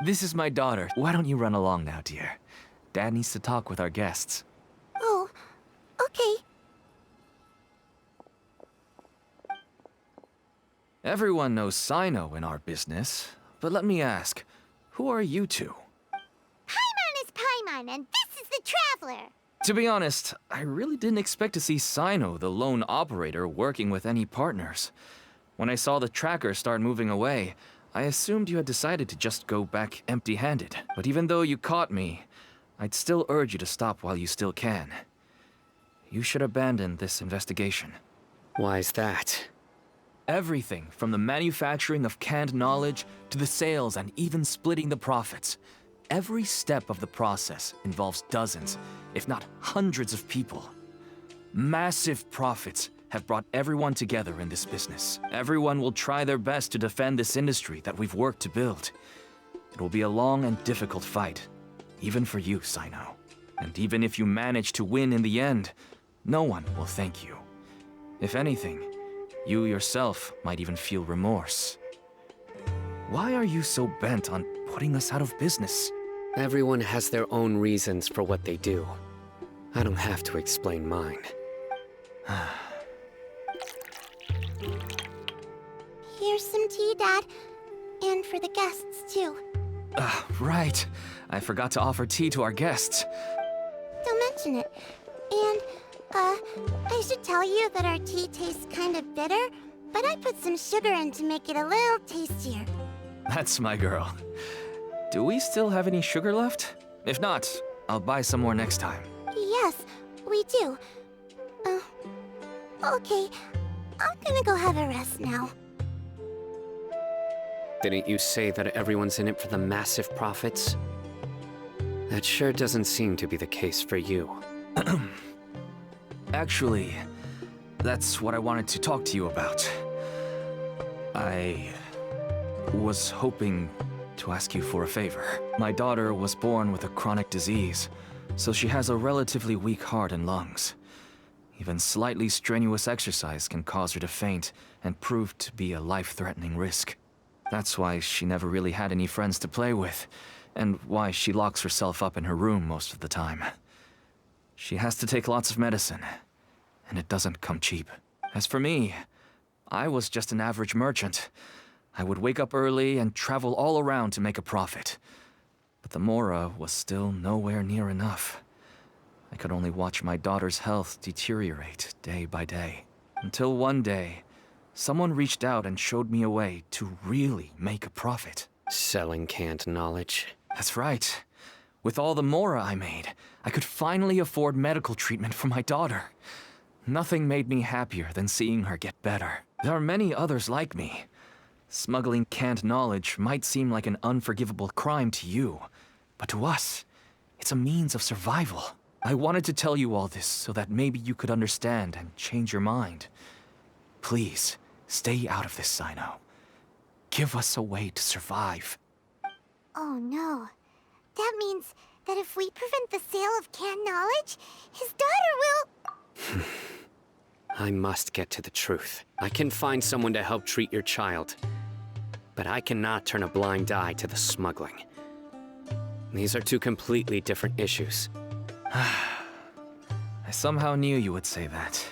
This is my daughter. Why don't you run along now, dear? Dad needs to talk with our guests. Oh, okay. Everyone knows Sino in our business, but let me ask, who are you two? Paimon is Paimon, and this is the Traveler. To be honest, I really didn't expect to see Sino, the lone operator, working with any partners. When I saw the tracker start moving away, I assumed you had decided to just go back empty-handed. But even though you caught me, I'd still urge you to stop while you still can. You should abandon this investigation. Why is that? Everything from the manufacturing of canned knowledge to the sales and even splitting the profits. Every step of the process involves dozens, if not hundreds of people. Massive profits have brought everyone together in this business. Everyone will try their best to defend this industry that we've worked to build. It will be a long and difficult fight, even for you, Sino. And even if you manage to win in the end, no one will thank you. If anything, you yourself might even feel remorse. Why are you so bent on putting us out of business? Everyone has their own reasons for what they do. I don't have to explain mine. Here's some tea, Dad. And for the guests, too. Right. I forgot to offer tea to our guests. Don't mention it. And, I should tell you that our tea tastes kind of bitter, but I put some sugar in to make it a little tastier. That's my girl. Do we still have any sugar left? If not, I'll buy some more next time. Yes, we do. Okay. I'm gonna go have a rest now. Didn't you say that everyone's in it for the massive profits? That sure doesn't seem to be the case for you. Actually, that's what I wanted to talk to you about. I was hoping to ask you for a favor. My daughter was born with a chronic disease, so she has a relatively weak heart and lungs. Even slightly strenuous exercise can cause her to faint and prove to be a life-threatening risk. That's why she never really had any friends to play with, and why she locks herself up in her room most of the time. She has to take lots of medicine, and it doesn't come cheap. As for me, I was just an average merchant. I would wake up early and travel all around to make a profit. But the Mora was still nowhere near enough. I could only watch my daughter's health deteriorate day by day. Until one day, someone reached out and showed me a way to really make a profit. Selling canned knowledge. That's right. With all the Mora I made, I could finally afford medical treatment for my daughter. Nothing made me happier than seeing her get better. There are many others like me. Smuggling canned knowledge might seem like an unforgivable crime to you, but to us, it's a means of survival. I wanted to tell you all this so that maybe you could understand and change your mind. Please, stay out of this, Sino. Give us a way to survive. Oh no. That means that if we prevent the sale of canned knowledge, his daughter will... I must get to the truth. I can find someone to help treat your child. But I cannot turn a blind eye to the smuggling. These are two completely different issues. I somehow knew you would say that.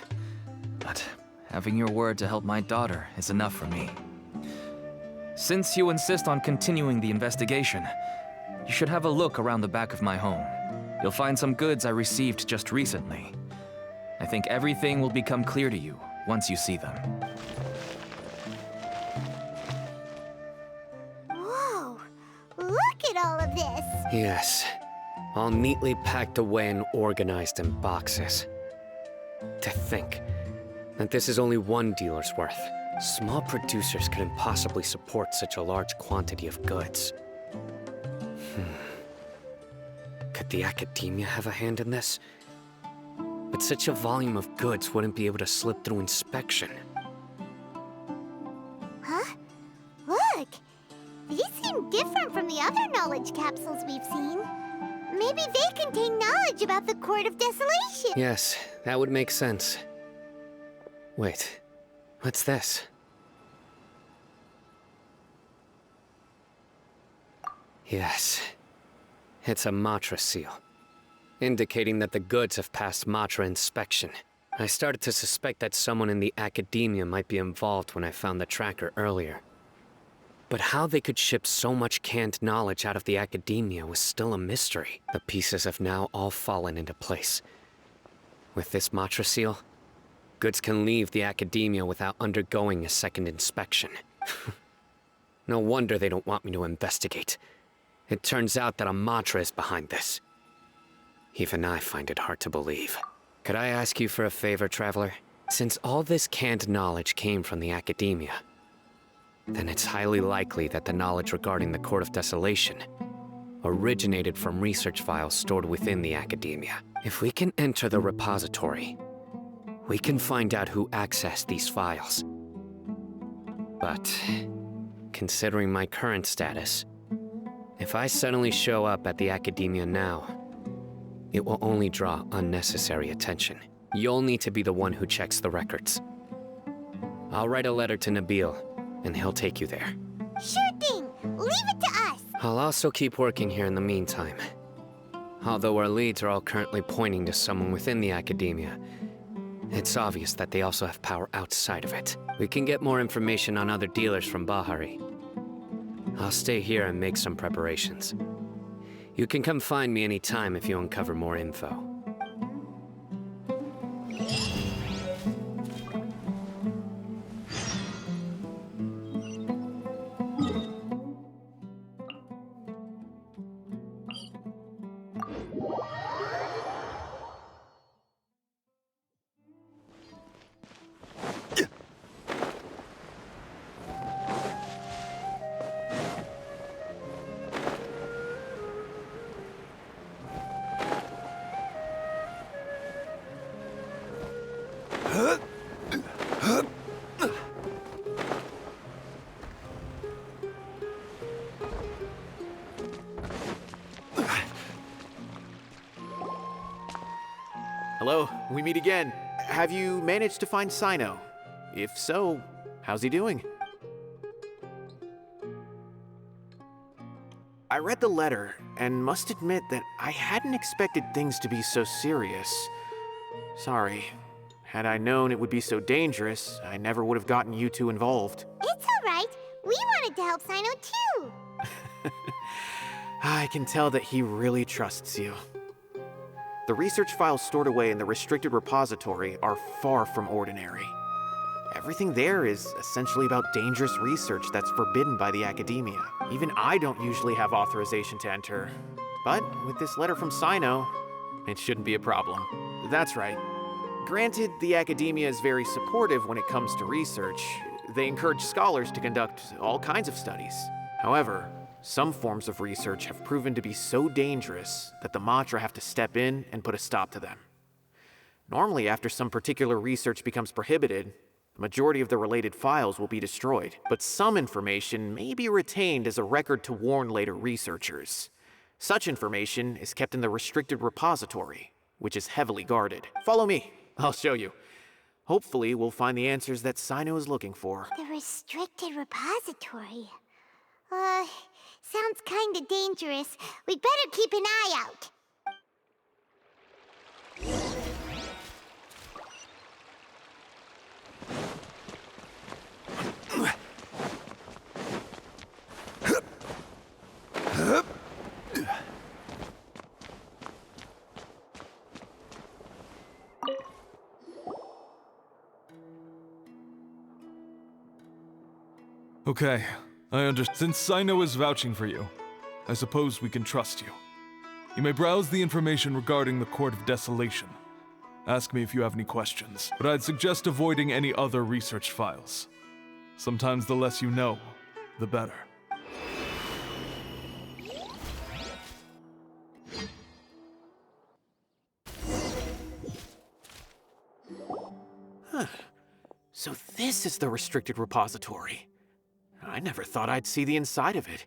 But having your word to help my daughter is enough for me. Since you insist on continuing the investigation, you should have a look around the back of my home. You'll find some goods I received just recently. I think everything will become clear to you once you see them. Whoa! Look at all of this! Yes. All neatly packed away and organized in boxes. To think that this is only one dealer's worth. Small producers couldn't possibly support such a large quantity of goods. Could the academia have a hand in this? But such a volume of goods wouldn't be able to slip through inspection. Huh? Look! These seem different from the other knowledge capsules we've seen. Maybe they contain knowledge about the Court of Desolation. Yes, that would make sense. Wait, what's this? Yes. It's a Matra seal, indicating that the goods have passed Matra inspection. I started to suspect that someone in the academia might be involved when I found the tracker earlier. But how they could ship so much canned knowledge out of the academia was still a mystery. The pieces have now all fallen into place. With this Matra seal, goods can leave the academia without undergoing a second inspection. No wonder they don't want me to investigate. It turns out that a Matra is behind this. Even I find it hard to believe. Could I ask you for a favor, Traveler? Since all this canned knowledge came from the academia, then it's highly likely that the knowledge regarding the Court of Desolation originated from research files stored within the academia. If we can enter the repository, we can find out who accessed these files. But, considering my current status, if I suddenly show up at the academia now, it will only draw unnecessary attention. You'll need to be the one who checks the records. I'll write a letter to Nabil, and he'll take you there. Sure thing! Leave it to us! I'll also keep working here in the meantime. Although our leads are all currently pointing to someone within the academia, it's obvious that they also have power outside of it. We can get more information on other dealers from Bahari. I'll stay here and make some preparations. You can come find me anytime if you uncover more info. Hello, we meet again. Have you managed to find Sino? If so, how's he doing? I read the letter and must admit that I hadn't expected things to be so serious. Sorry. Had I known it would be so dangerous, I never would have gotten you two involved. It's alright. We wanted to help Sino too. I can tell that he really trusts you. The research files stored away in the restricted repository are far from ordinary. Everything there is essentially about dangerous research that's forbidden by the academia. Even I don't usually have authorization to enter. But with this letter from Sino, it shouldn't be a problem. That's right. Granted, the academia is very supportive when it comes to research. They encourage scholars to conduct all kinds of studies. However, some forms of research have proven to be so dangerous that the Matra have to step in and put a stop to them. Normally, after some particular research becomes prohibited, the majority of the related files will be destroyed, but some information may be retained as a record to warn later researchers. Such information is kept in the restricted repository, which is heavily guarded. Follow me, I'll show you. Hopefully, we'll find the answers that Sino is looking for. The restricted repository. Sounds kinda dangerous. We'd better keep an eye out. Okay, I understand. Since Sino is vouching for you, I suppose we can trust you. You may browse the information regarding the Court of Desolation. Ask me if you have any questions, but I'd suggest avoiding any other research files. Sometimes the less you know, the better. So this is the restricted repository. I never thought I'd see the inside of it.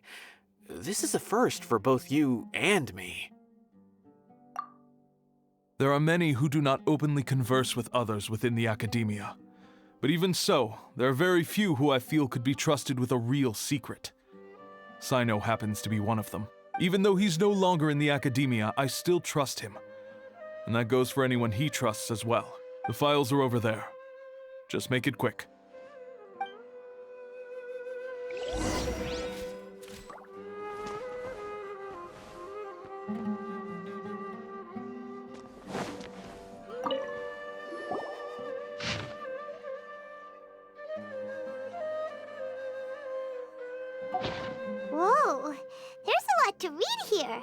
This is a first for both you and me. There are many who do not openly converse with others within the academia. But even so, there are very few who I feel could be trusted with a real secret. Sino happens to be one of them. Even though he's no longer in the academia, I still trust him. And that goes for anyone he trusts as well. The files are over there. Just make it quick. Whoa, there's a lot to read here.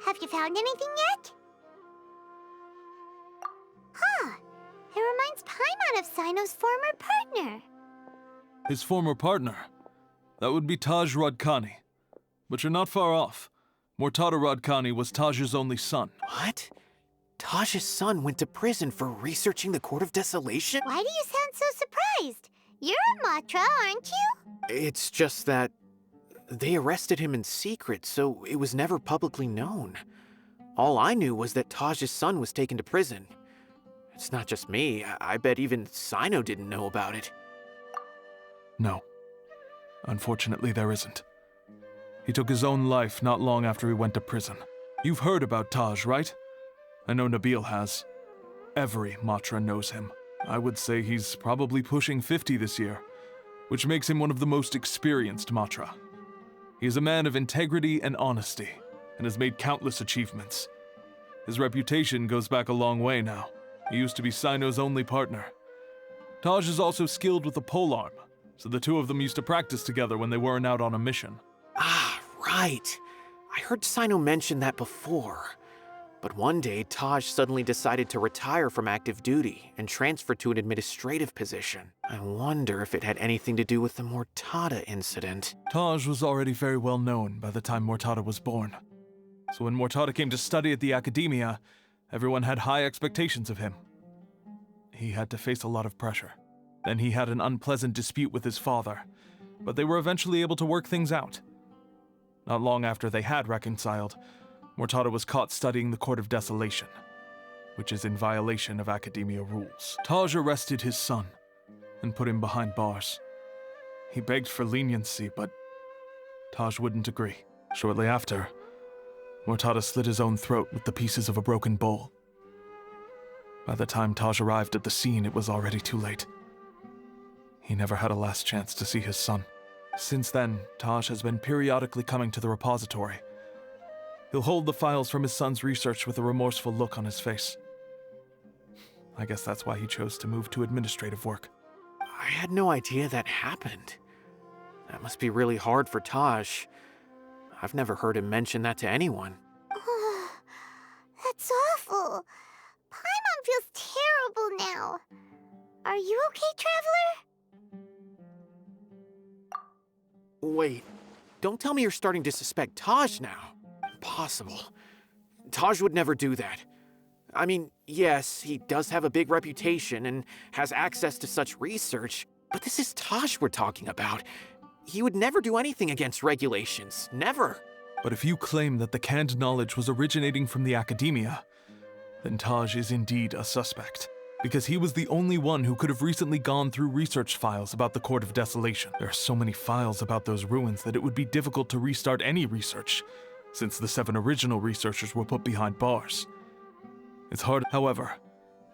Have you found anything yet? Huh, it reminds Paimon of Sino's former partner. His former partner? That would be Taj Radkani. But you're not far off. Mortada Radkani was Taj's only son. What? Taj's son went to prison for researching the Court of Desolation? Why do you sound so surprised? You're a Matra, aren't you? It's just that they arrested him in secret, so it was never publicly known. All I knew was that Taj's son was taken to prison. It's not just me. I bet even Sino didn't know about it. No. Unfortunately, there isn't. He took his own life not long after he went to prison. You've heard about Taj, right? I know Nabil has. Every Matra knows him. I would say he's probably pushing 50 this year, which makes him one of the most experienced Matra. He is a man of integrity and honesty, and has made countless achievements. His reputation goes back a long way now. He used to be Sino's only partner. Taj is also skilled with the polearm, so the two of them used to practice together when they weren't out on a mission. Ah, right. I heard Sino mention that before. But one day, Taj suddenly decided to retire from active duty and transfer to an administrative position. I wonder if it had anything to do with the Mortada incident. Taj was already very well known by the time Mortada was born. So when Mortada came to study at the academia, everyone had high expectations of him. He had to face a lot of pressure. Then he had an unpleasant dispute with his father, but they were eventually able to work things out. Not long after they had reconciled, Mortada was caught studying the Court of Desolation, which is in violation of academia rules. Taj arrested his son and put him behind bars. He begged for leniency, but Taj wouldn't agree. Shortly after, Mortada slit his own throat with the pieces of a broken bowl. By the time Taj arrived at the scene, it was already too late. He never had a last chance to see his son. Since then, Taj has been periodically coming to the repository. He'll hold the files from his son's research with a remorseful look on his face. I guess that's why he chose to move to administrative work. I had no idea that happened. That must be really hard for Taj. I've never heard him mention that to anyone. That's awful. Paimon feels terrible now. Are you okay, Traveler? Wait, don't tell me you're starting to suspect Taj now. Impossible. Taj would never do that. I mean, yes, he does have a big reputation and has access to such research, but this is Taj we're talking about. He would never do anything against regulations. Never. But if you claim that the canned knowledge was originating from the academia, then Taj is indeed a suspect. Because he was the only one who could have recently gone through research files about the Court of Desolation. There are so many files about those ruins that it would be difficult to restart any research, since the 7 original researchers were put behind bars. It's hard, however.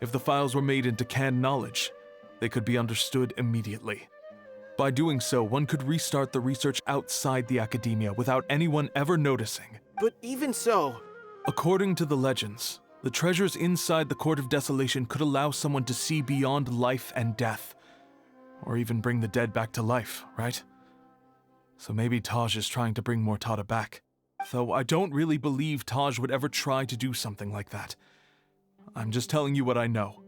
If the files were made into canned knowledge, they could be understood immediately. By doing so, one could restart the research outside the academia without anyone ever noticing. But even so... According to the legends, the treasures inside the Court of Desolation could allow someone to see beyond life and death, or even bring the dead back to life, right? So maybe Taj is trying to bring Mortada back. Though I don't really believe Taj would ever try to do something like that. I'm just telling you what I know.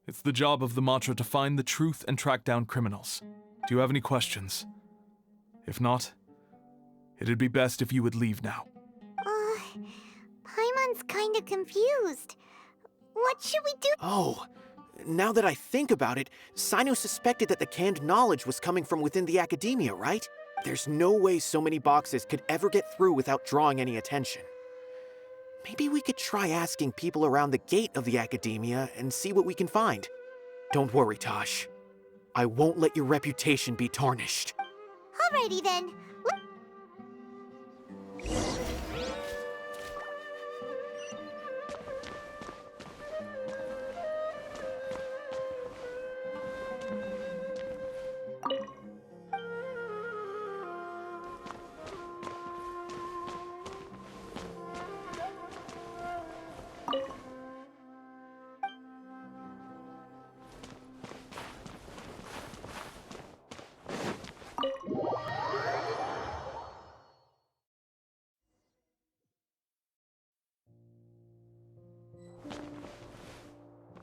It's the job of the Matra to find the truth and track down criminals. Do you have any questions? If not, it'd be best if you would leave now. Paimon's kinda confused. What should we do? Oh, now that I think about it, Sino suspected that the canned knowledge was coming from within the academia, right? There's no way so many boxes could ever get through without drawing any attention. Maybe we could try asking people around the gate of the academia and see what we can find. Don't worry, Tosh. I won't let your reputation be tarnished. Alrighty then.